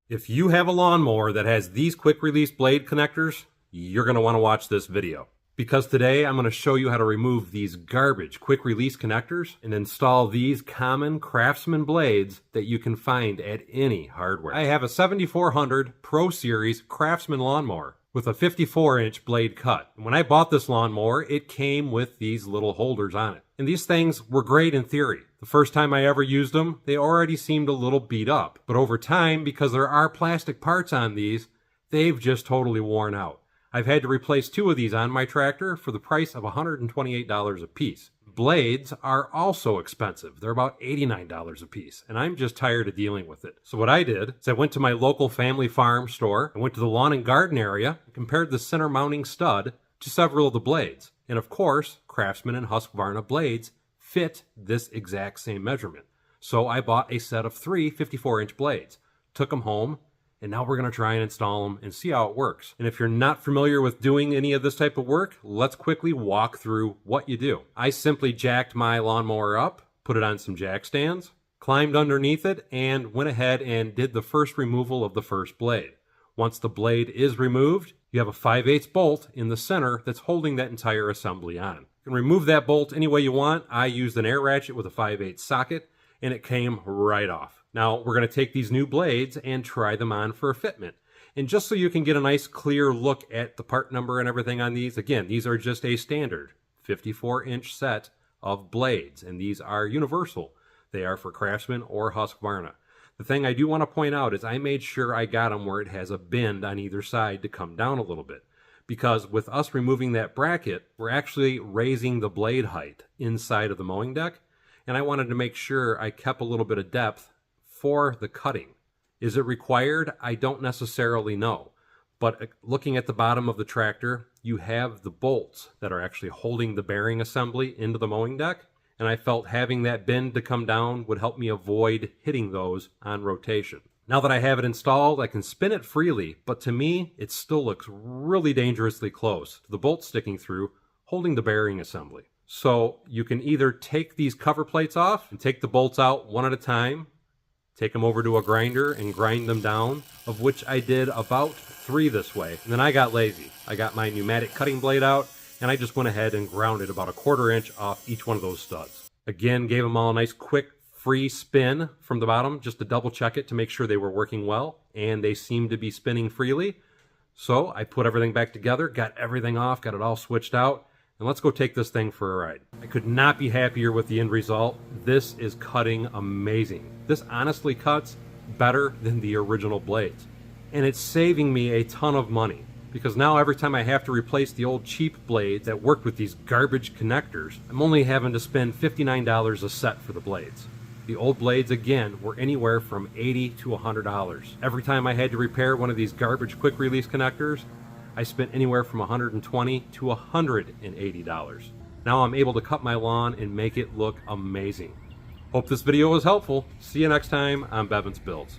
If you have a lawnmower that has these quick release blade connectors, you're going to want to watch this video. Because today I'm going to show you how to remove these garbage quick release connectors and install these common craftsman blades that you can find at any hardware. I have a 7400 Pro Series craftsman lawnmower with a 54-inch blade cut. When I bought this lawnmower, it came with these little holders on it. And these things were great in theory. The first time I ever used them, they already seemed a little beat up. But over time, because there are plastic parts on these, they've just totally worn out. I've had to replace 2 of these on my tractor for the price of $128 a piece. Blades are also expensive. They're about $89 a piece, and I'm just tired of dealing with it. So what I did is I went to my local family farm store, I went to the lawn and garden area, and compared the center mounting stud to several of the blades. And of course, Craftsman and Husqvarna blades fit this exact same measurement. So I bought a set of 3 54-inch blades, took them home, and now we're going to try and install them and see how it works. And if you're not familiar with doing any of this type of work, let's quickly walk through what you do. I simply jacked my lawnmower up, put it on some jack stands, climbed underneath it, and went ahead and did the first removal of the first blade. Once the blade is removed, you have a 5/8 bolt in the center that's holding that entire assembly on. You can remove that bolt any way you want. I used an air ratchet with a 5/8 socket, and it came right off. Now we're going to take these new blades and try them on for a fitment. And just so you can get a nice clear look at the part number and everything on these, again, these are just a standard 54-inch set of blades, and these are universal. They are for Craftsman or Husqvarna. The thing I do want to point out is I made sure I got them where it has a bend on either side to come down a little bit. Because with us removing that bracket, we're actually raising the blade height inside of the mowing deck. And I wanted to make sure I kept a little bit of depth for the cutting. Is it required? I don't necessarily know. But looking at the bottom of the tractor, you have the bolts that are actually holding the bearing assembly into the mowing deck. And I felt having that bend to come down would help me avoid hitting those on rotation. Now that I have it installed, I can spin it freely, but to me, it still looks really dangerously close to the bolt sticking through, holding the bearing assembly. So you can either take these cover plates off and take the bolts out one at a time, take them over to a grinder and grind them down, of which I did about 3 this way. And then I got lazy. I got my pneumatic cutting blade out, and I just went ahead and grounded about a 1/4 inch off each one of those studs. Again, gave them all a nice quick free spin from the bottom just to double check it to make sure they were working well, and they seemed to be spinning freely. So I put everything back together, got everything off, got it all switched out, and let's go take this thing for a ride. I could not be happier with the end result. This is cutting amazing. This honestly cuts better than the original blades, and it's saving me a ton of money. Because now every time I have to replace the old cheap blades that worked with these garbage connectors, I'm only having to spend $59 a set for the blades. The old blades, again, were anywhere from $80 to $100. Every time I had to repair one of these garbage quick release connectors, I spent anywhere from $120 to $180. Now I'm able to cut my lawn and make it look amazing. Hope this video was helpful. See you next time on Bevins Builds.